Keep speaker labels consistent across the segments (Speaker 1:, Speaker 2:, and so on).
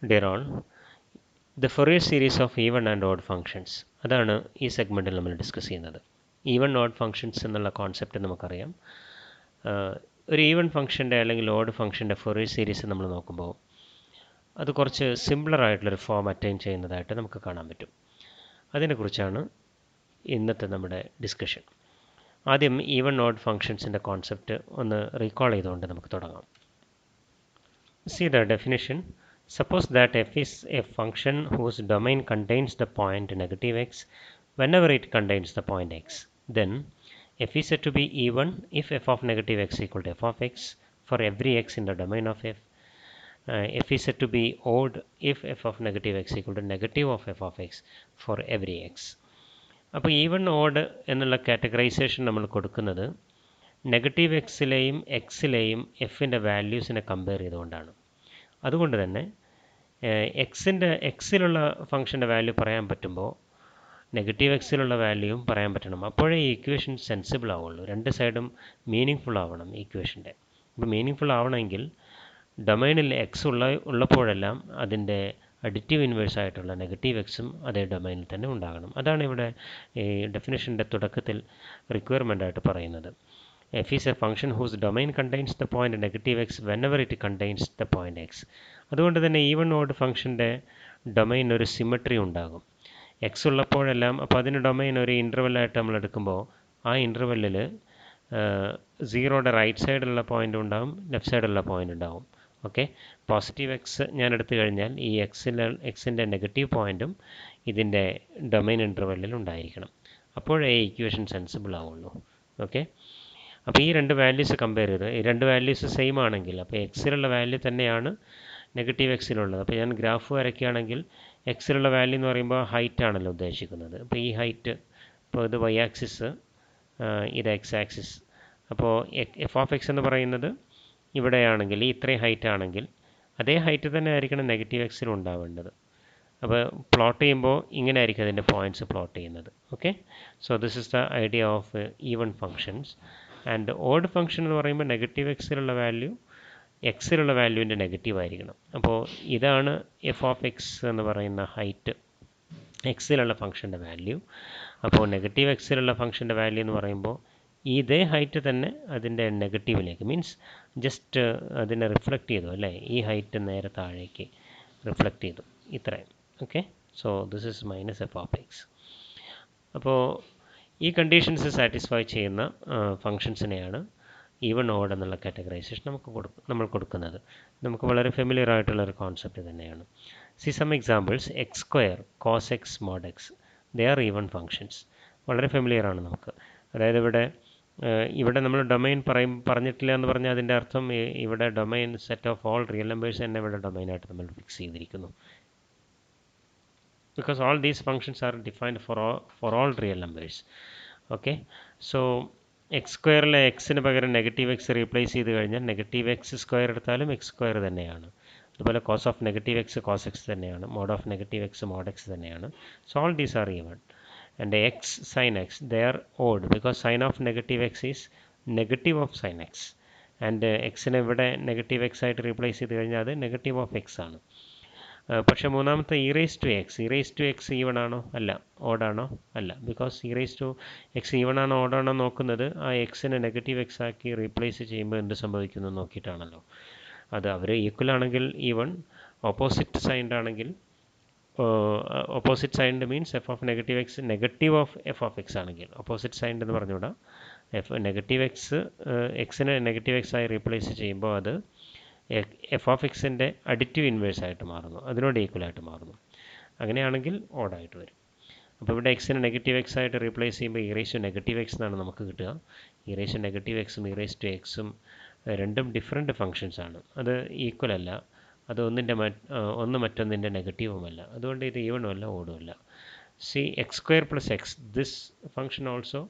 Speaker 1: Dear all, the Fourier series of even and odd functions അതാണ് ഈ സെഗ്മെൻറ്റിൽ നമ്മൾ discuss ചെയ്യുന്നത്. ഈവൺ ഓഡ് ഫങ്ഷൻസ് എന്നുള്ള കോൺസെപ്റ്റ് നമുക്കറിയാം. ഒരു ഈവൺ ഫംഗ്ഷൻ്റെ അല്ലെങ്കിൽ ഓഡ് ഫംഗ്ഷൻ്റെ ഫൊറിയർ സീരീസ് നമ്മൾ നോക്കുമ്പോൾ അത് കുറച്ച് സിംപ്ലർ ആയിട്ടുള്ളൊരു ഫോം അറ്റൈൻ ചെയ്യുന്നതായിട്ട് നമുക്ക് കാണാൻ പറ്റും. അതിനെക്കുറിച്ചാണ് ഇന്നത്തെ നമ്മുടെ ഡിസ്കഷൻ. ആദ്യം ഈവൺ ഓഡ് ഫങ്ഷൻസിൻ്റെ കോൺസെപ്റ്റ് ഒന്ന് റീകോൾ ചെയ്തുകൊണ്ട് നമുക്ക് തുടങ്ങാം. See the definition. Suppose that f is a function whose domain contains the point negative x whenever it contains the point x. Then f is said to be even if f of negative x equal to f of x for every x in the domain of f. F is said to be odd if f of negative x equal to negative of f of x for every x. അപ്പോൾ even odd എന്നുള്ള categorization നമ്മൾ കൊടുക്കുന്നത് negative എക്സിലെയും എക്സിലെയും എഫിൻ്റെ വാല്യൂസിനെ compare ചെയ്തുകൊണ്ടാണ്. അതുകൊണ്ട് തന്നെ എക്സിലുള്ള ഫംഗ്ഷൻ്റെ value പറയാൻ പറ്റുമ്പോൾ negative എക്സിലുള്ള വാല്യൂവും പറയാൻ പറ്റണം. അപ്പോഴേ ഈ ഇക്വേഷൻ സെൻസിബിൾ ആവുള്ളൂ. രണ്ട് സൈഡും മീനിങ് ഫുൾ ആവണം ഇക്വേഷൻ്റെ. ഇപ്പോൾ മീനിങ് ഫുൾ ആവണമെങ്കിൽ ഡൊമൈനിൽ എക്സ് ഉള്ളപ്പോഴെല്ലാം അതിൻ്റെ അഡിറ്റീവ് ഇൻവേഴ്സ് ആയിട്ടുള്ള നെഗറ്റീവ് എക്സും അതേ ഡൊമൈനിൽ തന്നെ ഉണ്ടാകണം. അതാണ് ഇവിടെ ഈ ഡെഫിനേഷൻ്റെ തുടക്കത്തിൽ റിക്വയർമെൻ്റ് ആയിട്ട് പറയുന്നത്. f is a function whose domain contains the point negative x whenever it contains the point x. അതുകൊണ്ട് തന്നെ ഈവൺ ഓഡ് ഫംഗ്ഷൻ്റെ ഡൊമൈൻ ഒരു സിമെട്രി ഉണ്ടാകും. എക്സ് ഉള്ളപ്പോഴെല്ലാം അപ്പോൾ അതിന് ഡൊമൈൻ ഒരു ഇൻ്റർവെല്ലായിട്ട് നമ്മൾ എടുക്കുമ്പോൾ ആ ഇൻ്റർവെല്ലിൽ സീറോയുടെ റൈറ്റ് സൈഡിലുള്ള പോയിൻ്റ് ഉണ്ടാകും, ലെഫ്റ്റ് സൈഡിലുള്ള പോയിൻ്റ് ഉണ്ടാകും. ഓക്കെ, പോസിറ്റീവ് എക്സ് ഞാൻ എടുത്തു കഴിഞ്ഞാൽ ഈ എക്സിൻ്റെ നെഗറ്റീവ് പോയിൻറ്റും ഇതിൻ്റെ ഡൊമൈൻ ഇൻ്റർവെല്ലിൽ ഉണ്ടായിരിക്കണം. അപ്പോഴേ ഈ ഇക്വേഷൻ സെൻസിബിൾ ആവുള്ളൂ. ഓക്കെ, അപ്പോൾ ഈ രണ്ട് വാല്യൂസ് കമ്പയർ ചെയ്ത് ഈ രണ്ട് വാല്യൂസ് സെയിം ആണെങ്കിൽ അപ്പോൾ എക്സിലുള്ള വാല്യൂ തന്നെയാണ് നെഗറ്റീവ് എക്സിലുള്ളത്. അപ്പോൾ ഞാൻ ഗ്രാഫ് വരയ്ക്കുകയാണെങ്കിൽ എക്സിലുള്ള വാല്യൂ എന്ന് പറയുമ്പോൾ ഹൈറ്റ് ആണല്ലോ ഉദ്ദേശിക്കുന്നത്. അപ്പോൾ ഈ ഹൈറ്റ്, ഇപ്പോൾ ഇത് വൈ ആക്സിസ്, ഇത് എക്സ് ആക്സിസ്. അപ്പോൾ എഫ് ഓഫ് എക്സ് എന്ന് പറയുന്നത് ഇവിടെയാണെങ്കിൽ ഈ ഇത്രയും ഹൈറ്റ് ആണെങ്കിൽ അതേ ഹൈറ്റ് തന്നെ ആയിരിക്കണം നെഗറ്റീവ് എക്സിലും ഉണ്ടാവേണ്ടത്. അപ്പോൾ പ്ലോട്ട് ചെയ്യുമ്പോൾ ഇങ്ങനെ ആയിരിക്കും അതിൻ്റെ പോയിൻറ്റ്സ് പ്ലോട്ട് ചെയ്യുന്നത്. Okay, so this is the idea of even functions. And odd function എന്ന് പറയുമ്പോൾ നെഗറ്റീവ് എക്സിലുള്ള വാല്യൂ എക്സിലുള്ള വാല്യൂവിൻ്റെ നെഗറ്റീവ് ആയിരിക്കണം. അപ്പോൾ ഇതാണ് എഫ് ഓഫ് എക്സ് എന്ന് പറയുന്ന ഹൈറ്റ്, എക്സിലുള്ള ഫംഗ്ഷൻ്റെ വാല്യൂ. അപ്പോൾ നെഗറ്റീവ് എക്സിലുള്ള ഫംഗ്ഷൻ്റെ വാല്യൂ എന്ന് പറയുമ്പോൾ ഇതേ ഹൈറ്റ് തന്നെ അതിൻ്റെ നെഗറ്റീവിലേക്ക്, മീൻസ് ജസ്റ്റ് അതിനെ റിഫ്ലക്റ്റ് ചെയ്തു അല്ലേ, ഈ ഹൈറ്റ് നേരെ താഴേക്ക് റിഫ്ലക്റ്റ് ചെയ്തു, ഇത്രയും. Okay, so this is minus F of X. അപ്പോൾ ഈ കണ്ടീഷൻസ് സാറ്റിസ്ഫൈ ചെയ്യുന്ന ഫങ്ഷൻസിനെയാണ് ഈവൺ ഓഡ് എന്നുള്ള കാറ്റഗറൈസേഷൻ നമ്മൾ കൊടുക്കുന്നത്. നമുക്ക് വളരെ ഫെമിലിയർ ആയിട്ടുള്ളൊരു കോൺസെപ്റ്റ് തന്നെയാണ്. See some examples. X square, cos X, mod X, they are even functions. വളരെ ഫെമിലിയർ ആണ് നമുക്ക്. അതായത് ഇവിടെ നമ്മൾ ഡൊമൈൻ പറഞ്ഞിട്ടില്ല എന്ന് പറഞ്ഞാൽ അതിൻ്റെ അർത്ഥം ഇവിടെ domain set of all real numbers തന്നെ ഇവിടെ ഡൊമൈനായിട്ട് നമ്മൾ ഫിക്സ് ചെയ്തിരിക്കുന്നു. because all these functions are defined for all real numbers. Okay, so x സ്ക്വയറിലെ എക്സിന് പകരം നെഗറ്റീവ് എക്സ് റീപ്ലേസ് ചെയ്ത് കഴിഞ്ഞാൽ നെഗറ്റീവ് എക്സ് സ്ക്വയർ എടുത്താലും എക്സ് സ്ക്വയർ തന്നെയാണ്. അതുപോലെ cos of negative x cos x തന്നെയാണ്, mod of negative x mod x തന്നെയാണ്. So all these are even. And x sine x, they are odd because sine of negative x is negative of sine x. And എക്സിനെ ഇവിടെ negative X ആയിട്ട് replace ചെയ്ത് കഴിഞ്ഞാൽ അത് negative of X ആണ്. പക്ഷേ മൂന്നാമത്തെ ഇറേസ് ടു എക്സ് ഈവൺ ആണോ? അല്ല. ഓഡാണോ? അല്ല. Because erase to X even ആണോ ഓഡാണോ നോക്കുന്നത് ആ എക്സിനെ നെഗറ്റീവ് എക്സ് ആക്കി റീപ്ലേസ് ചെയ്യുമ്പോൾ എന്ത് സംഭവിക്കുന്നു നോക്കിയിട്ടാണല്ലോ. അത് അവർ ഈക്വൽ ആണെങ്കിൽ ഈവൺ, ഓപ്പോസിറ്റ് സൈൻഡ് ആണെങ്കിൽ, opposite signed means F of negative X negative of F of X ആണെങ്കിൽ, ഓപ്പോസിറ്റ് സൈൻഡ് എന്ന് പറഞ്ഞുകൂടാ, നെഗറ്റീവ് എക്സ് എക്സിനെ നെഗറ്റീവ് എക്സ് ആയി റീപ്ലേസ് ചെയ്യുമ്പോൾ അത് എഫ് ഓഫ് എക്സിൻ്റെ അഡിറ്റീവ് ഇൻവേഴ്സ് ആയിട്ട് മാറുന്നു, അതിനോട് ഈക്വലായിട്ട് മാറുന്നു. അങ്ങനെയാണെങ്കിൽ ഓഡായിട്ട് വരും. അപ്പോൾ ഇവിടെ എക്സിനെ നെഗറ്റീവ് എക്സ് ആയിട്ട് റീപ്ലേസ് ചെയ്യുമ്പോൾ ഇറേസ് ടു നെഗറ്റീവ് എക്സ് എന്നാണ് നമുക്ക് കിട്ടുക. ഇറേസ് ടു നെഗറ്റീവ് എക്സും ഇറേസ് ടു എക്സും രണ്ടും ഡിഫറെൻറ്റ് ഫങ്ഷൻസ് ആണ്. അത് ഈക്വൽ അല്ല, അത് ഒന്ന് മറ്റൊന്നിൻ്റെ നെഗറ്റീവുമല്ല. അതുകൊണ്ട് ഇത് ഈവണും അല്ല ഓടും അല്ല. C X square plus X, this function also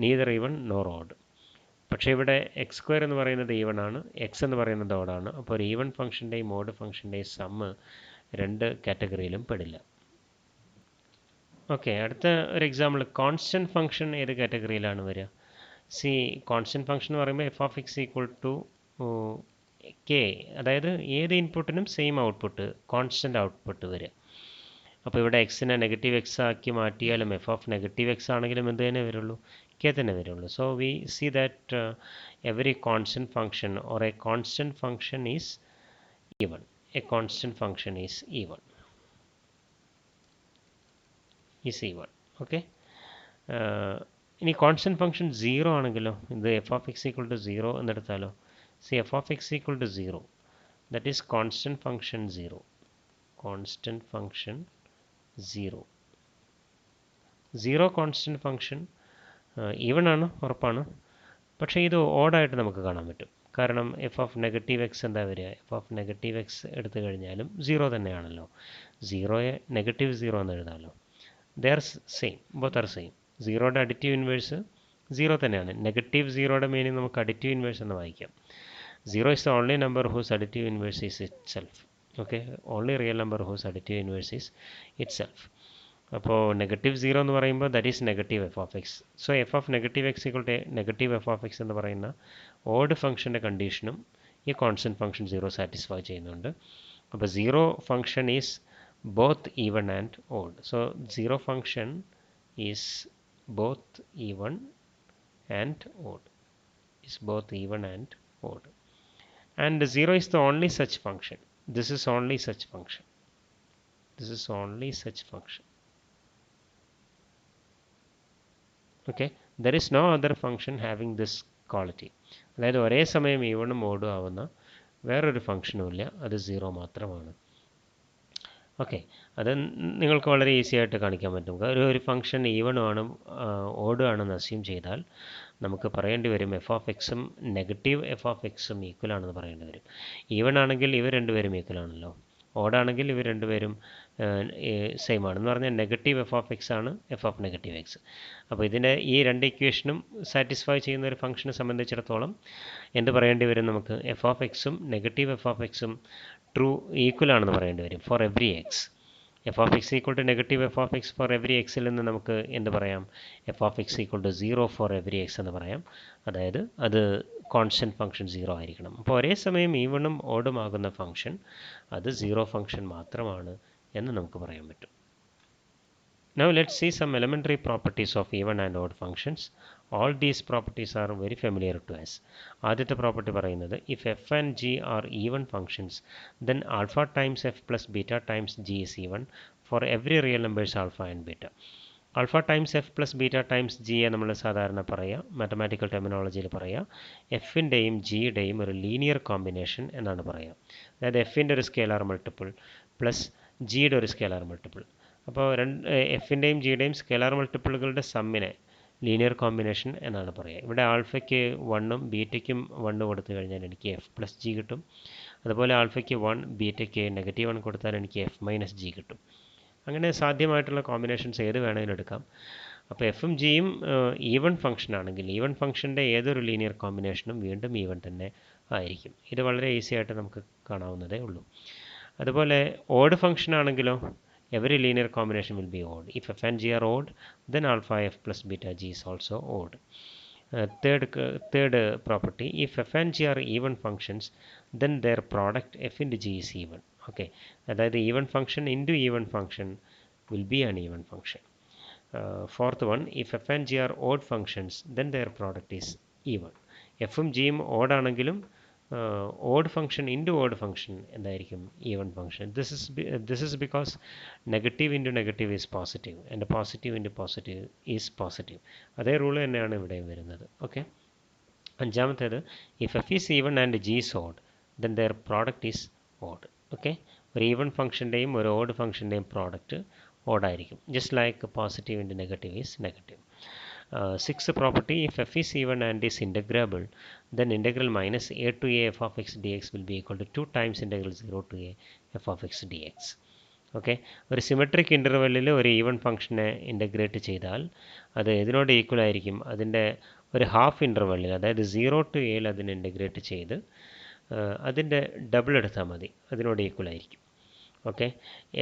Speaker 1: neither even nor odd. പക്ഷേ ഇവിടെ എക്സ് സ്ക്വയർ എന്ന് പറയുന്നത് ഈവൺ ആണ്, എക്സ് എന്ന് പറയുന്നത് ഓഡാണ്. അപ്പോൾ ഒരു ഈവൺ ഫംഗ്ഷൻ്റെയും ഓഡ് ഫംഗ്ഷൻ്റെയും സമ്മ് രണ്ട് കാറ്റഗറിയിലും പെടില്ല. ഓക്കെ, അടുത്ത ഒരു എക്സാമ്പിൾ. കോൺസ്റ്റൻറ്റ് ഫംഗ്ഷൻ ഏത് കാറ്റഗറിയിലാണ് വരിക? സി കോൺസ്റ്റൻറ്റ് ഫംഗ്ഷൻ എന്ന് പറയുമ്പോൾ F of X equal to K, അതായത് ഏത് ഇൻപുട്ടിനും സെയിം ഔട്ട്പുട്ട്, കോൺസ്റ്റൻ്റ് ഔട്ട്പുട്ട് വരിക. അപ്പോൾ ഇവിടെ എക്സിനെ നെഗറ്റീവ് എക്സ് ആക്കി മാറ്റിയാലും എഫ് ഓഫ് നെഗറ്റീവ് എക്സ് ആണെങ്കിലും എന്ത് തന്നെ വരുള്ളൂ, കെ തന്നെ വരുള്ളൂ. So we see that every constant function or a constant function is even. A constant function is even. Okay. ഇനി കോൺസ്റ്റൻറ്റ് ഫംഗ്ഷൻ 0 ആണെങ്കിലോ, ഇത് F of X equal to 0 എന്നെടുത്താലോ. See f of X equal to 0, that is constant function 0. Constant function 0 constant function even ആണ്, ഉറപ്പാണ്. പക്ഷേ ഇത് ഓഡായിട്ട് നമുക്ക് കാണാൻ പറ്റും. കാരണം എഫ് ഓഫ് നെഗറ്റീവ് എക്സ് എന്താ വരിക, എഫ് ഓഫ് നെഗറ്റീവ് എക്സ് എടുത്തു കഴിഞ്ഞാലും 0 തന്നെയാണല്ലോ. 0യെ നെഗറ്റീവ് 0 എന്ന് എഴുതാമല്ലോ. They are same, both are same. 0യുടെ additive inverse 0 തന്നെയാണ്. നെഗറ്റീവ് 0യുടെ മീനിങ് നമുക്ക് അഡിറ്റീവ് ഇൻവേഴ്സ് എന്ന് വായിക്കാം. 0 is the only number whose additive inverse is itself. Okay, only real number whose additive inverse is itself. അപ്പോൾ negative 0 എന്ന് പറയുമ്പോൾ that is negative F of X. So F of negative X equal to negative F of X എന്ന് പറയുന്ന odd ഫംഗ്ഷൻ്റെ കണ്ടീഷനും ഈ constant function 0 satisfy ചെയ്യുന്നുണ്ട്. അപ്പോൾ 0 function is both even and odd. So 0 function is both even and odd. Is both even and odd. And 0 is the only such function. This is only such function. This is only such function. Okay, there is no other function having this quality. അതായത് ഒരേ സമയം ഈവണും ഓഡും ആവുന്ന വേറൊരു ഫംഗ്ഷനും ഇല്ല, അത് 0 മാത്രമാണ്. Okay, അത് നിങ്ങൾക്ക് വളരെ ഈസി ആയിട്ട് കാണിക്കാൻ പറ്റും. ഒരു ഫംഗ്ഷൻ ഈവണും ആണ് ഓഡും ആണെന്ന് അസ്യൂം ചെയ്താൽ നമുക്ക് പറയേണ്ടി വരും എഫ് ഓഫ് എക്സും നെഗറ്റീവ് എഫ് ഓഫ് എക്സും ഈക്വൽ ആണെന്ന് പറയേണ്ടി വരും. ഈവൺ ആണെങ്കിൽ ഇവർ രണ്ടുപേരും ഈക്വൽ ആണല്ലോ, ഓഡാണെങ്കിൽ ഇവർ രണ്ടുപേരും സെയിം ആണെന്ന് പറഞ്ഞാൽ നെഗറ്റീവ് എഫ് ഓഫ് എക്സ് ആണ് എഫ് ഓഫ് നെഗറ്റീവ് എക്സ്. അപ്പോൾ ഇതിൻ്റെ ഈ രണ്ട് ഇക്വേഷനും സാറ്റിസ്ഫൈ ചെയ്യുന്ന ഒരു ഫംഗ്ഷനെ സംബന്ധിച്ചിടത്തോളം എന്ത് പറയേണ്ടി വരും, നമുക്ക് എഫ് ഓഫ് എക്സും നെഗറ്റീവ് എഫ് ഓഫ് എക്സും ട്രൂ ഈക്വൽ ആണെന്ന് പറയേണ്ടി വരും for every X. F of X equal to negative F of X for every എക്സിൽ നിന്ന് നമുക്ക് എന്ത് പറയാം, F of X equal to 0 for every X എന്ന് പറയാം. അതായത് അത് കോൺസ്റ്റൻറ്റ് ഫംഗ്ഷൻ 0 ആയിരിക്കണം. അപ്പോൾ ഒരേ സമയം ഈവണും ഓഡും ആകുന്ന ഫംഗ്ഷൻ അത് 0 ഫംഗ്ഷൻ മാത്രമാണ് എന്ന് നമുക്ക് പറയാൻ പറ്റും. Now let's see some elementary properties of even and odd functions. All these properties are very familiar to us. ആദ്യത്തെ പ്രോപ്പർട്ടി പറയുന്നത് if f and g are even functions then alpha times f plus beta times g is even for every real numbers alpha and beta. Alpha times F plus beta times G നമ്മൾ സാധാരണ പറയുക, mathematical ടെർമിനോളജിയിൽ പറയുക എഫിൻ്റെയും ജിയുടെയും ഒരു linear combination എന്നാണ് പറയുക. അതായത് എഫിൻ്റെ ഒരു സ്കേലാർ മൾട്ടിപ്പിൾ പ്ലസ് ജിയുടെ ഒരു സ്കേലാർ മൾട്ടിപ്പിൾ. അപ്പോൾ എഫിൻ്റെയും ജിയുടെയും സ്കേലാർ മൾട്ടിപ്പിളുകളുടെ സമ്മിനെ ലീനിയർ കോമ്പിനേഷൻ എന്നാണ് പറയുക. ഇവിടെ ആൽഫയ്ക്ക് 1ഉം ബീറ്റയ്ക്കും 1 കൊടുത്തു കഴിഞ്ഞാൽ എനിക്ക് എഫ് പ്ലസ് ജി കിട്ടും. അതുപോലെ ആൽഫയ്ക്ക് 1 ബീറ്റയ്ക്ക് നെഗറ്റീവ് 1 കൊടുത്താൽ എനിക്ക് എഫ് മൈനസ് ജി കിട്ടും. അങ്ങനെ സാധ്യമായിട്ടുള്ള കോമ്പിനേഷൻസ് ഏത് വേണമെങ്കിലും എടുക്കാം. അപ്പോൾ എഫും ജിയും ഈവൺ ഫംഗ്ഷൻ ആണെങ്കിൽ ഈവൺ ഫംഗ്ഷൻ്റെ ഏതൊരു ലീനിയർ കോമ്പിനേഷനും വീണ്ടും ഈവൺ തന്നെ ആയിരിക്കും. ഇത് വളരെ ഈസി ആയിട്ട് നമുക്ക് കാണാവുന്നതേ ഉള്ളൂ. അതുപോലെ ഓഡ് ഫംഗ്ഷൻ ആണെങ്കിലോ every linear combination will be odd. If f and g are odd, then alpha f plus beta g is also odd. Third property, if f and g are even functions, then their product f into g is even. Okay, അതായത് even function into even function will be an even function. Fourth one, if f and g are odd functions, then their product is even. എഫും ജിയും odd ആണെങ്കിലും odd function into odd function എന്തായിരിക്കും, even function. This is because negative into negative is positive and positive into positive is positive. അതേ rule തന്നെയാണ് ഇവിടെയും വരുന്നത്. Okay, അഞ്ചാമത്തേത് if f is even and g is odd then their product is odd. Okay, ഒരു even ഫംഗ്ഷൻ്റെയും ഒരു odd ഫംഗ്ഷൻ്റെയും product ഓഡായിരിക്കും. Just like positive into negative is negative. Sixth property, if f is even and is integrable, then integral minus a to a f of x dx will be equal to 2 times integral 0 to a f of x dx. Okay, ഒരു symmetric ഇൻ്റർവെല്ലിൽ ഒരു even ഫംഗ്ഷനെ integrate ചെയ്താൽ അത് ഇതിനോട് equal ആയിരിക്കും അതിൻ്റെ ഒരു half ഇൻ്റർവെല്ലിൽ, അതായത് 0 to a അതിനെ ഇൻ്റഗ്രേറ്റ് ചെയ്ത് അതിൻ്റെ ഡബിൾ എടുത്താൽ മതി, അതിനോട് ഈക്വൽ ആയിരിക്കും. ഓക്കെ.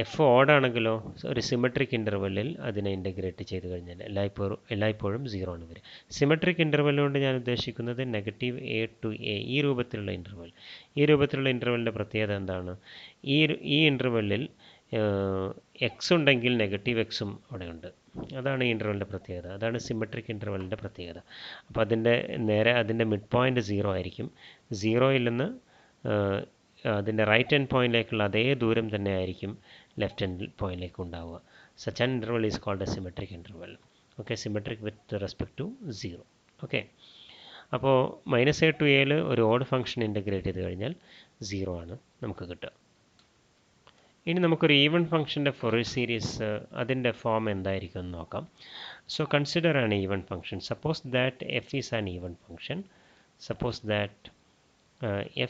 Speaker 1: എഫ് ഓഡ് ആണെങ്കിലോ ഒരു സിമെട്രിക് ഇൻ്റർവെല്ലിൽ അതിനെ ഇൻ്റഗ്രേറ്റ് ചെയ്ത് കഴിഞ്ഞാൽ എല്ലായ്പ്പോഴും 0 ആണ് വരിക. സിമെട്രിക് ഇൻ്റർവെൽ കൊണ്ട് ഞാൻ ഉദ്ദേശിക്കുന്നത് നെഗറ്റീവ് എ ടു എ ഈ രൂപത്തിലുള്ള ഇൻ്റർവെൽ. ഈ രൂപത്തിലുള്ള ഇൻ്റർവെല്ലിൻ്റെ പ്രത്യേകത എന്താണ്? ഈ ഇൻ്റർവെല്ലിൽ എക്സ് ഉണ്ടെങ്കിൽ നെഗറ്റീവ് എക്സും അവിടെ ഉണ്ട്. അതാണ് ഈ ഇൻ്റർവെല്ലിൻ്റെ പ്രത്യേകത. അതാണ് സിമെട്രിക് ഇൻ്റർവെല്ലിൻ്റെ പ്രത്യേകത. അപ്പോൾ അതിൻ്റെ മിഡ് പോയിൻ്റ് 0 ആയിരിക്കും. 0യിൽ നിന്ന് അതിൻ്റെ റൈറ്റ് എൻഡ് പോയിന്റിലേക്കുള്ള അതേ ദൂരം തന്നെ ആയിരിക്കും ലെഫ്റ്റ് എൻഡ് പോയിന്റിലേക്ക് ഉണ്ടാവുക. Such an interval is called a symmetric interval. Okay, symmetric with respect to 0. Okay, അപ്പോൾ -a to aയിൽ ഒരു ഓഡ് ഫംഗ്ഷൻ ഇൻ്റഗ്രേറ്റ് ചെയ്ത് കഴിഞ്ഞാൽ 0 ആണ് നമുക്ക് കിട്ടുക. ഇനി നമുക്കൊരു ഈവൻ ഫംഗ്ഷൻ്റെ ഫോറിയർ സീരീസ് അതിൻ്റെ ഫോം എന്തായിരിക്കും എന്ന് നോക്കാം. So consider an even function. Suppose that F is an even function. Suppose that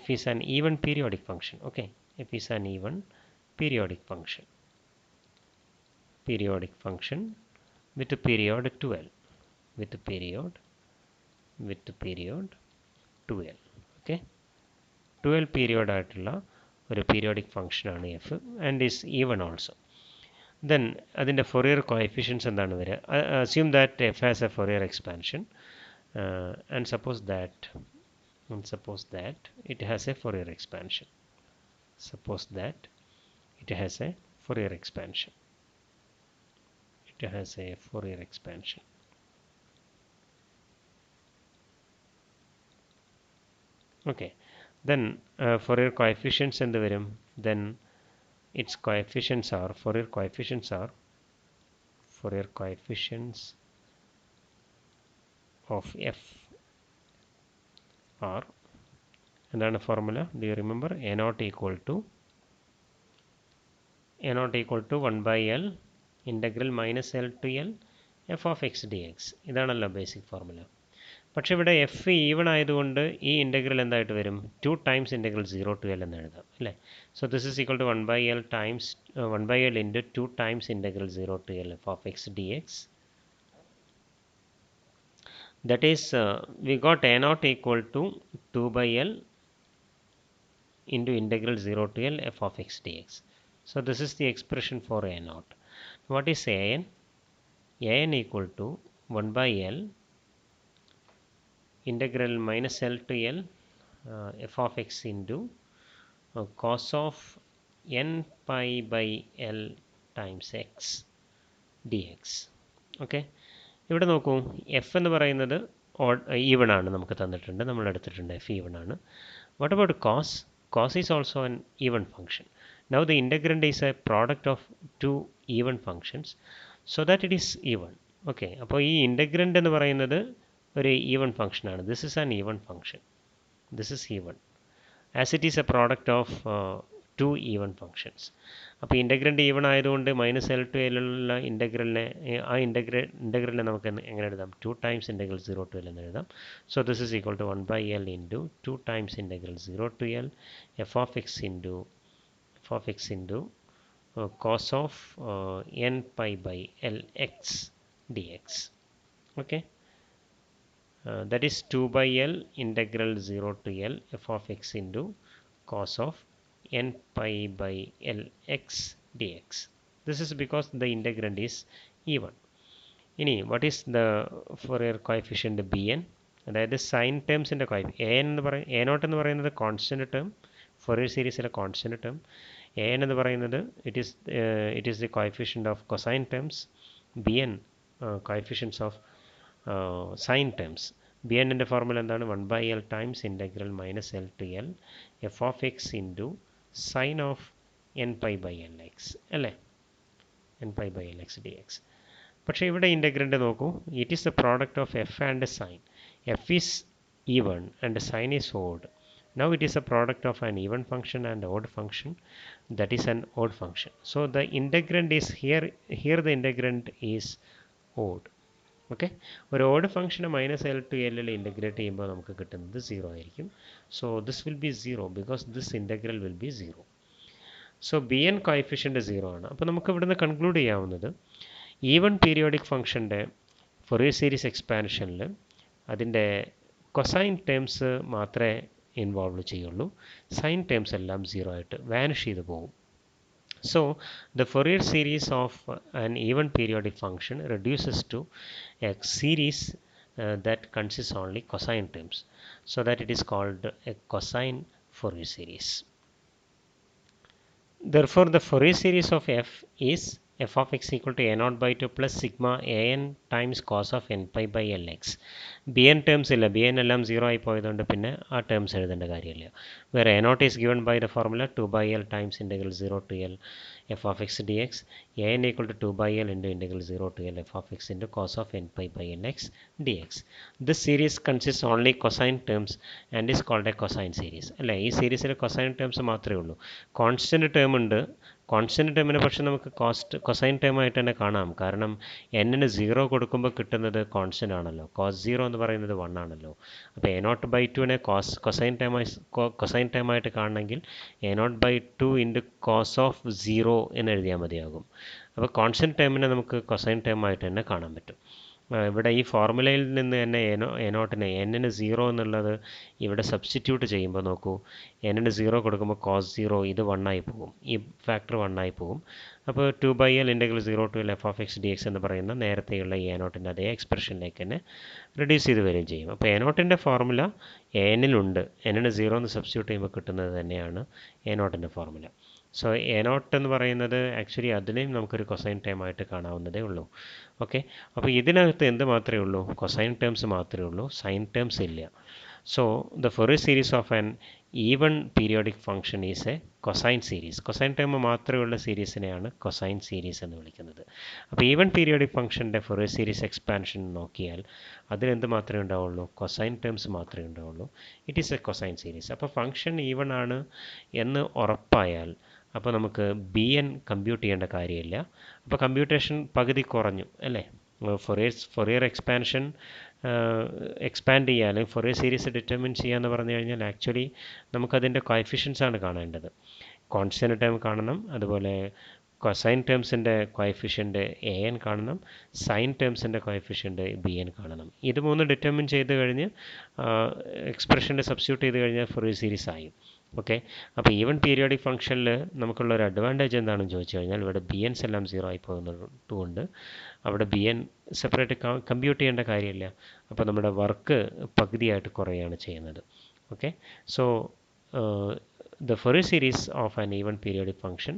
Speaker 1: f is an even periodic function. Okay, f is an even periodic function with a period 12 with a period 12. Okay, 12 period ആയിട്ടുള്ള ഒരു periodic function ആണ് f and is even also. Then അതിൻ്റെ Fourier coefficients എന്താണ് വരിക? Assume that f has a Fourier expansion and suppose that it has a Fourier expansion. Suppose that it has a Fourier expansion. Okay, then Fourier coefficients എന്ത് വരും? Then its coefficients are Fourier coefficients of f are, എന്താണ് formula? Do you remember? a naught equal to 1 by L integral minus L to L f of x dx. ഇതാണല്ലോ basic formula. പക്ഷേ ഇവിടെ F even ആയതുകൊണ്ട് ഈ integral എന്തായിട്ട് വരും? 2 times integral 0 to L എന്ന് എഴുതാം അല്ലേ? So this is equal to 1 by L into 2 times integral 0 to L f of x dx. That is we got a naught equal to 2 by L into integral 0 to L f of x dx. So this is the expression for a naught. What is an? An equal to 1 by L integral minus L to L f of x into cos of n pi by L times x dx. Okay, ഇവിടെ നോക്കൂ, F എന്ന് പറയുന്നത് even ആണ്, നമുക്ക് തന്നിട്ടുണ്ട്, നമ്മൾ എടുത്തിട്ടുണ്ട്. F even ആണ്. What about cos? Cos is also an even function. Now the integrand is a product of two even functions so that it is even. Okay, അപ്പോൾ ഈ integrand എന്ന് പറയുന്നത് ഒരു ഈവൺ ഫംഗ്ഷൻ ആണ്. This is an even function. This is even as it is a product of two even functions. അപ്പോൾ ഇൻ്റഗ്രൻ്റ് even ആയതുകൊണ്ട് -L to L ഉള്ള ഇൻ്റഗ്രലിനെ ഇൻ്റഗ്രലിനെ നമുക്ക് എങ്ങനെ എഴുതാം? 2 ടൈംസ് ഇൻ്റഗ്രൽ 0 to L എന്ന് എഴുതാം. So this is equal to 1 by L into 2 times integral 0 to L f of x into cos of n pi by L x dx. Okay, that is 2 by L integral 0 to L f of x into cos of n pi by L x dx. This is because the integrand is even. ഇനി what is the Fourier coefficient bn? അതായത് sign ടേംസിൻ്റെ a not എന്ന് പറയുന്നത് constant term, Fourier സീരീസിലെ constant term. an എന്ന് പറയുന്നത് it is the coefficient of cosine terms. bn coefficients of sine terms. bn ൻ്റെ formula എന്താണ്? 1 by L times integral minus L to L f of x into sine of n pi by L x അല്ലേ? n pi by L x dx. പക്ഷേ ഇവിടെ integrand നോക്കൂ, it is the product of F and sine. F is even and sine is odd. Now it is a product of an even function and odd function, that is an odd function. So the integrand is here the integrand is odd. Okay, ഒരു odd ഫംഗ്ഷനെ -L to L integrate ചെയ്യുമ്പോൾ നമുക്ക് കിട്ടുന്നത് 0 ആയിരിക്കും. So this will be 0 because this integral will be 0. So bn coefficient 0 ആണ്. അപ്പോൾ നമുക്ക് ഇവിടുന്ന് കൺക്ലൂഡ് ചെയ്യാവുന്നത് ഈവൺ പീരിയോഡിക് ഫംഗ്ഷൻ്റെ ഫൊറിയർ സീരീസ് എക്സ്പാൻഷനിൽ അതിൻ്റെ കൊസൈൻ ടേംസ് മാത്രമേ ഇൻവോൾവ് ചെയ്യുള്ളൂ. സൈൻ ടേംസ് എല്ലാം 0 ആയിട്ട് വാനിഷ് ചെയ്ത് പോകും. So the Fourier series of an even periodic function reduces to a series that consists only cosine terms, so that it is called a cosine Fourier series. Therefore, the Fourier series of f is f of x equal to a naught by 2 plus sigma an times cos of n pi by lx. bn terms ഇല്ല, bn എല്ലാം 0 ആയി പോയതുകൊണ്ട് പിന്നെ ആ terms എഴുതേണ്ട കാര്യമില്ല. where a naught is given by the formula 2 by l times integral 0 to l f of x dx, an equal to 2 by l into integral 0 to l f of x into cos of n pi by lx dx. This series consists only cosine terms and is called a cosine series. അല്ലേ, ഈ സീരീസിൽ cosine terms മാത്രമേ ഉള്ളൂ. Constant term ഉണ്ട്. Constant ടേമിനെ പക്ഷെ നമുക്ക് cosine term ആയിട്ട് തന്നെ കാണാം. കാരണം എന്നിന് 0 കൊടുക്കുമ്പോൾ കിട്ടുന്നത് കോൺസ്റ്റന്റ് ആണല്ലോ. കോസ് 0 എന്ന് പറയുന്നത് 1 ആണല്ലോ. അപ്പോൾ എ നോട്ട് ബൈ ടുവിനെ കൊസൈൻ ടേം ആയിട്ട് കാണണമെങ്കിൽ a naught by 2 into cos of 0 എന്ന് എഴുതിയാൽ മതിയാകും. അപ്പോൾ കോൺസ്റ്റന്റ് ടേമിനെ നമുക്ക് കൊസൈൻ ടേം ആയിട്ട് തന്നെ കാണാൻ പറ്റും. ഇവിടെ ഈ ഫോർമുലയിൽ നിന്ന് തന്നെ എനോട്ടിനെ എന്നിന് 0 എന്നുള്ളത് ഇവിടെ സബ്സ്റ്റിറ്റ്യൂട്ട് ചെയ്യുമ്പോൾ നോക്കൂ, എന്നിന് 0 കൊടുക്കുമ്പോൾ കോസ് 0 ഇത് 1 ആയി പോകും, ഈ ഫാക്ടർ 1 ആയി പോകും. അപ്പോൾ 2 by L integral 0 to L F of X D X എന്ന് പറയുന്ന നേരത്തെയുള്ള ഈ എനോട്ടിൻ്റെ അതേ എക്സ്പ്രഷനിലേക്ക് തന്നെ റെഡ്യൂസ് ചെയ്ത് വരികയും ചെയ്യും. അപ്പോൾ എനോട്ടിൻ്റെ ഫോർമുല എന്നിലുണ്ട്, എന്നിന് 0 എന്ന് സബ്സ്റ്റിറ്റ്യൂട്ട് ചെയ്യുമ്പോൾ കിട്ടുന്നത് തന്നെയാണ് എനോട്ടിൻ്റെ ഫോർമുല. സോ എനോട്ട് എന്ന് പറയുന്നത് ആക്ച്വലി അതിനെയും നമുക്കൊരു കൊസൈൻ ടേം ആയിട്ട് കാണാവുന്നതേ ഉള്ളൂ. ഓക്കെ, അപ്പോൾ ഇതിനകത്ത് എന്ത് മാത്രമേ ഉള്ളൂ, കൊസൈൻ ടേംസ് മാത്രമേ ഉള്ളൂ, സൈൻ ടേംസ് ഇല്ല. So the Fourier series of an even periodic function is a cosine series. Cosine term മാത്രമുള്ള സീരീസിനെയാണ് കൊസൈൻ സീരീസ് എന്ന് വിളിക്കുന്നത്. അപ്പോൾ ഈവൺ പീരിയോഡിക് ഫംഗ്ഷൻ്റെ Fourier സീരീസ് എക്സ്പാൻഷൻ നോക്കിയാൽ അതിലെന്ത് മാത്രമേ ഉണ്ടാവുള്ളൂ, കൊസൈൻ ടേംസ് മാത്രമേ ഉണ്ടാവുള്ളൂ. It is a cosine series. അപ്പോൾ ഫംഗ്ഷൻ ഈവൺ ആണ് എന്ന് ഉറപ്പായാൽ അപ്പോൾ നമുക്ക് ബി എൻ കമ്പ്യൂട്ട് ചെയ്യേണ്ട കാര്യമില്ല. അപ്പോൾ കമ്പ്യൂട്ടേഷൻ പകുതി കുറഞ്ഞു അല്ലേ. ഫൊറിയർ എക്സ്പാൻഷൻ എക്സ്പാൻഡ് ചെയ്യുക അല്ലെങ്കിൽ ഫൊറിയർ സീരീസ് ഡിറ്റർമിൻ ചെയ്യുക എന്ന് പറഞ്ഞു കഴിഞ്ഞാൽ ആക്ച്വലി നമുക്കതിൻ്റെ കോഎഫിഷ്യൻസ് ആണ് കാണേണ്ടത്. കോൺസ്റ്റന്റ് ടേം കാണണം, അതുപോലെ കൊസൈൻ ടേംസിൻ്റെ കോഎഫിഷ്യൻ്റ് എ എൻ കാണണം, സൈൻ ടേംസിൻ്റെ കോഎഫിഷ്യൻ്റ് ബി എൻ കാണണം. ഇത് മൂന്ന് ഡിറ്റർമിൻ ചെയ്ത് കഴിഞ്ഞ് എക്സ്പ്രഷൻ്റെ സബ്സ്റ്റിറ്റ്യൂട്ട് ചെയ്ത് കഴിഞ്ഞാൽ ഫൊറിയർ സീരീസ് ആയി. ഓക്കെ, അപ്പോൾ ഈവൻ പീരിയോഡിക് ഫംഗ്ഷനിൽ നമുക്കുള്ള ഒരു അഡ്വാൻറ്റേജ് എന്താണെന്ന് ചോദിച്ചു കഴിഞ്ഞാൽ ഇവിടെ ബി എൻസ് എല്ലാം 0 ആയി പോകുന്നതുകൊണ്ട് അവിടെ ബി എൻ സെപ്പറേറ്റ് കമ്പ്യൂട്ട് ചെയ്യേണ്ട കാര്യമില്ല. അപ്പോൾ നമ്മുടെ വർക്ക് പകുതിയായിട്ട് കുറയുകയാണ് ചെയ്യുന്നത്. Okay, so the Fourier series of an even periodic function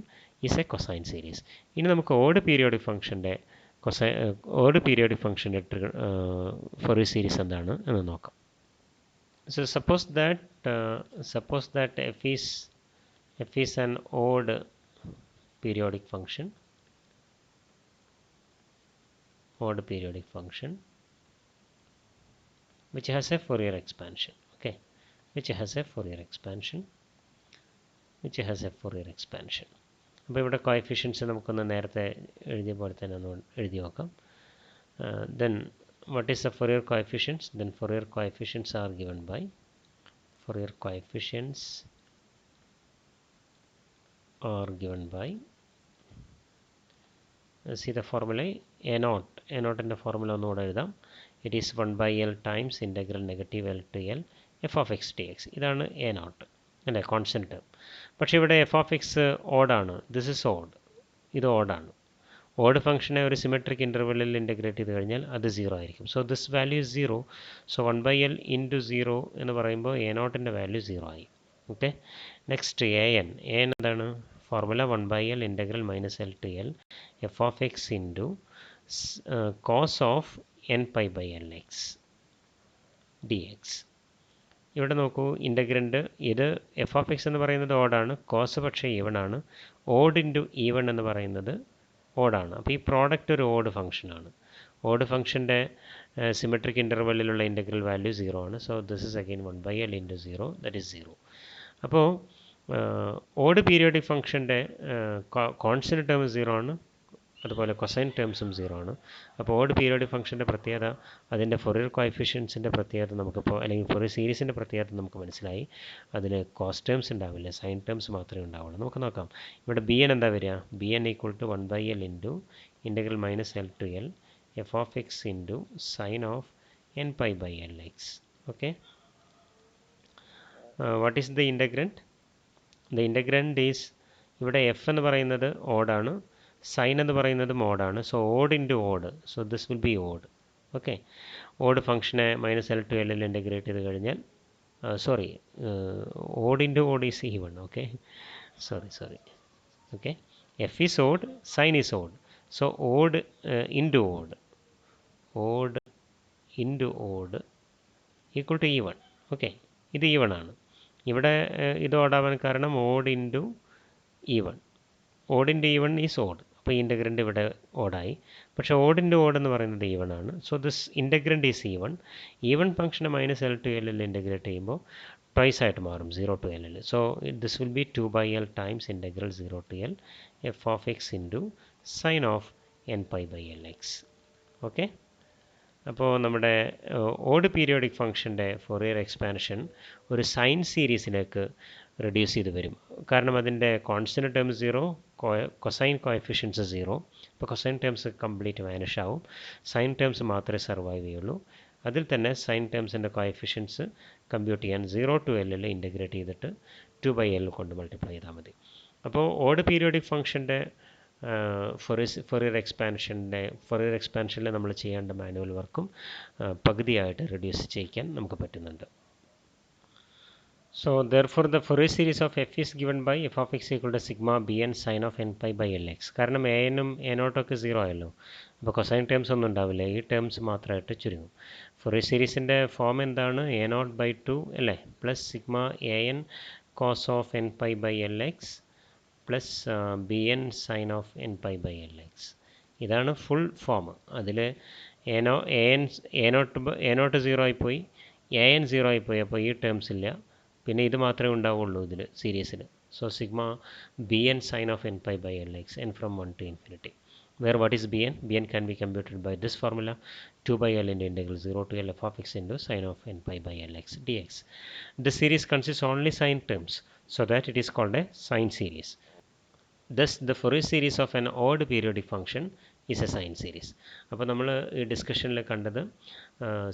Speaker 1: is a cosine series. ഇനി നമുക്ക് ഓഡ് പീരിയോഡിക് ഫംഗ്ഷൻ്റെ Fourier സീരീസ് എന്താണ് എന്ന് നോക്കാം. So suppose that f is an odd periodic function which has a Fourier expansion. Okay, which has a Fourier expansion. അപ്പോൾ ഇവിടെ coefficients നമുക്കൊന്ന് നേരത്തെ എഴുതിയ പോലെ തന്നെ ഒന്ന് എഴുതി നോക്കാം. Then what is the Fourier coefficients? Then Fourier coefficients are given by see the formula a naught ൻ്റെ ഫോർമുല ഒന്നുകൂടെ എഴുതാം. It is 1 by l times integral negative l to l f of X D x. ഇതാണ് a naught അല്ലേ, constant term. പക്ഷേ ഇവിടെ f of x ഓഡാണ്, this is odd, ഇത് ഓഡാണ്. ഓഡ് ഫംഗ്ഷനെ ഒരു സിമെട്രിക് ഇൻ്റർവെല്ലിൽ ഇൻ്റഗ്രേറ്റ് ചെയ്ത് കഴിഞ്ഞാൽ അത് 0 ആയിരിക്കും. So this value is 0. So 1 by l into 0 എന്ന് പറയുമ്പോൾ എ നോട്ടിൻ്റെ വാല്യൂ 0 ആയി. ഓക്കെ, നെക്സ്റ്റ് എ എൻ എന്താണ് formula 1 by l integral minus L to L F of X into cos of N pi by L X D X. ഇവിടെ നോക്കൂ, integrand ഇത് F of X എന്ന് പറയുന്നത് ഓഡാണ്, cos പക്ഷേ even ആണ്. Odd into even എന്ന് പറയുന്നത് ഓഡാണ്. അപ്പോൾ ഈ പ്രോഡക്റ്റ് ഒരു ഓഡ് ഫംഗ്ഷനാണ്. ഓഡ് ഫംഗ്ഷൻ്റെ സിമെട്രിക് ഇൻ്റർവെല്ലിലുള്ള ഇൻ്റഗ്രൽ വാല്യൂ 0 ആണ്. So this is again 1 by l into 0, that is 0. അപ്പോൾ ഓഡ് പീരിയോഡിക് ഫംഗ്ഷൻ്റെ കോൺസ്റ്റന്റ് ടേം 0 ആണ്, അതുപോലെ കൊസൈൻ ടേംസും 0 ആണ്. അപ്പോൾ ഓഡ് പീരിയോഡിക് ഫംഗ്ഷൻ്റെ പ്രത്യേകത, അതിൻ്റെ ഫൊറിയർ കോഎഫിഷ്യൻസിൻ്റെ പ്രത്യേകത നമുക്കിപ്പോൾ, അല്ലെങ്കിൽ ഫൊറിയർ സീരീസിൻ്റെ പ്രത്യേകത നമുക്ക് മനസ്സിലായി. അതിൽ കോസ് ടേംസ് ഉണ്ടാവില്ല, സൈൻ ടേംസ് മാത്രമേ ഉണ്ടാവുള്ളൂ. നമുക്ക് നോക്കാം. ഇവിടെ ബി എൻ എന്താ വരിക, b n equal to 1 by l into integral minus L to L F of X into sine of N pi by L x. Okay, what is the integrand? The integrand is ഇവിടെ f എന്ന് പറയുന്നത് ഓഡാണ്, sine എന്ന് പറയുന്നത് മോഡാണ്. So odd into odd, so this will be odd. Okay, odd ഫംഗ്ഷനെ -L to L integrate ചെയ്ത് കഴിഞ്ഞാൽ sorry, odd into odd is even. Okay, sorry. Okay, F is odd, sine is odd. So odd into odd into odd equal to even. Okay, ഇത് even ആണ്. ഇവിടെ ഇത് ഓടാവാൻ കാരണം odd into even. Odd into even is odd. അപ്പോൾ ഈ ഇൻ്റഗ്രൻ്റ് ഇവിടെ ഓഡായി. പക്ഷേ ഓഡ് ഇൻറ്റു ഓഡ് എന്ന് പറയുന്നത് ഈവൺ ആണ്. So this integrand is even. Even ഫംഗ്ഷനെ -L to L ഇൻ്റഗ്രേറ്റ് ചെയ്യുമ്പോൾ ട്വൈസ് ആയിട്ട് മാറും, 0 to L. So this will be 2/L times integral 0 to L f of X into sine of n π/Lx. Okay, അപ്പോൾ നമ്മുടെ odd periodic ഫംഗ്ഷൻ്റെ Fourier expansion ഒരു sine സീരീസിലേക്ക് reduce ചെയ്ത് വരും. കാരണം അതിൻ്റെ കോൺസ്റ്റൻറ്റ് ടേംസ് 0, കൊസൈൻ കോഎഫിഷ്യൻസ് 0. അപ്പോൾ കൊസൈൻ ടേംസ് കംപ്ലീറ്റ് വാനിഷ് ആവും, സൈൻ ടേംസ് മാത്രമേ സർവൈവ് ചെയ്യുള്ളൂ. അതിൽ തന്നെ സൈൻ ടേംസിൻ്റെ കോഎഫിഷ്യൻസ് കമ്പ്യൂട്ട് ചെയ്യാൻ 0 to L ഇൻ്റഗ്രേറ്റ് ചെയ്തിട്ട് 2/L കൊണ്ട് മൾട്ടിപ്ലൈ ചെയ്താൽ മതി. അപ്പോൾ ഓഡ് പീരിയോഡിക് ഫംഗ്ഷൻ്റെ ഫൊറിയർ എക്സ്പാൻഷനിൽ നമ്മൾ ചെയ്യേണ്ട മാനുവൽ വർക്കും പകുതിയായിട്ട് റെഡ്യൂസ് ചെയ്യിക്കാൻ നമുക്ക് പറ്റുന്നുണ്ട്. So therefore the Fourier series of f is given by f of x equal to sigma bn sin of n π/Lx. കാരണം a-നും a0 ഒക്കെ 0 ആയല്ലോ, അപ്പോൾ കൊസൈൻ ടേംസ് ഒന്നും ഉണ്ടാവില്ല, ഈ ടേംസ് മാത്രമായിട്ട് ചുരുങ്ങും. ഫൊറിയർ സീരീസിൻ്റെ ഫോം എന്താണ്? a0/2 അല്ലേ, plus sigma an cos of n π/Lx plus bn sine of n π/Lx. ഇതാണ് ഫുൾ ഫോം. അതിൽ a0 0 ആയിപ്പോയി, an 0 ആയിപ്പോയി, അപ്പോൾ ഈ ടേംസ് ഇല്ല, പിന്നെ ഇത് മാത്രമേ ഉണ്ടാവുള്ളൂ ഇതിൽ സീരീസിൽ. So sigma bn sine of n π/Lx n from 1 to infinity. Where what is bn? Bn can be computed by this formula, 2/L into integral 0 to L f of x into sin of n π/Lx dx. This series consists only sine terms, so that it is called a sine series. Thus the Fourier series of an odd periodic function is a sine series. അപ്പോൾ നമ്മൾ ഈ ഡിസ്കഷനിൽ കണ്ടത്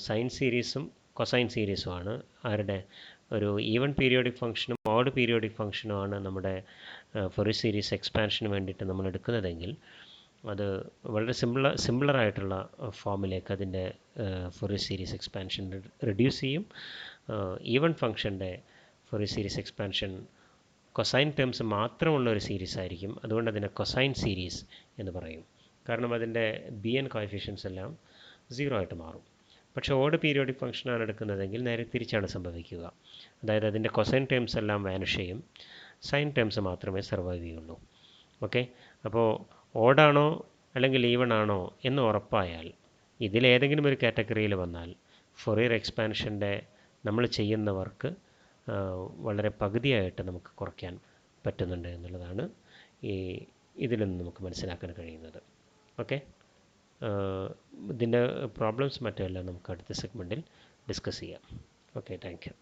Speaker 1: sign സീരീസും cosine സീരീസും ആണ്. ആരുടെ? ഒരു even periodic ഫംഗ്ഷനും ഓഡ് പീരിയോഡിക് ഫംഗ്ഷനുമാണ് നമ്മുടെ ഫൊറിയർ സീരീസ് എക്സ്പാൻഷന് വേണ്ടിയിട്ട് നമ്മൾ എടുക്കുന്നതെങ്കിൽ അത് വളരെ സിമ്പിളറായിട്ടുള്ള ഫോമിലേക്ക് അതിൻ്റെ ഫൊറിയർ സീരീസ് എക്സ്പാൻഷൻ റെഡ്യൂസ് ചെയ്യും. ഈവൻ ഫംഗ്ഷൻ്റെ ഫൊറിയർ സീരീസ് എക്സ്പാൻഷൻ കൊസൈൻ ടേംസ് മാത്രമുള്ള ഒരു സീരീസ് ആയിരിക്കും. അതുകൊണ്ട് അതിനെ കൊസൈൻ സീരീസ് എന്ന് പറയും. കാരണം അതിൻ്റെ bn കോഎഫിഷ്യൻസ് എല്ലാം 0 ആയിട്ട് മാറും. പക്ഷേ ഓഡ് പീരിയോഡിക് ഫംഗ്ഷനാണ് എടുക്കുന്നതെങ്കിൽ നേരെ തിരിച്ചാണ് സംഭവിക്കുക. അതായത് അതിൻ്റെ കൊസൈൻ ടേംസ് എല്ലാം വാനിഷ് ചെയ്യും, സൈൻ ടേംസ് മാത്രമേ സർവൈവ് ചെയ്യുള്ളൂ. ഓക്കെ, അപ്പോൾ ഓഡാണോ അല്ലെങ്കിൽ ഈവൺ ആണോ എന്ന് ഉറപ്പായാൽ, ഇതിലേതെങ്കിലും ഒരു കാറ്റഗറിയിൽ വന്നാൽ ഫൊറിയർ എക്സ്പാൻഷൻ്റെ നമ്മൾ ചെയ്യുന്ന വർക്ക് വളരെ പകുതിയായിട്ട് നമുക്ക് കുറയ്ക്കാൻ പറ്റുന്നുണ്ട് എന്നുള്ളതാണ് ഇതിൽ നിന്ന് നമുക്ക് മനസ്സിലാക്കാൻ കഴിയുന്നത്. ഓക്കെ, ഇതിൻ്റെ പ്രോബ്ലംസ് മറ്റെല്ലാം നമുക്ക് അടുത്ത സെഗ്മെൻറ്റിൽ ഡിസ്കസ് ചെയ്യാം. Okay, thank you.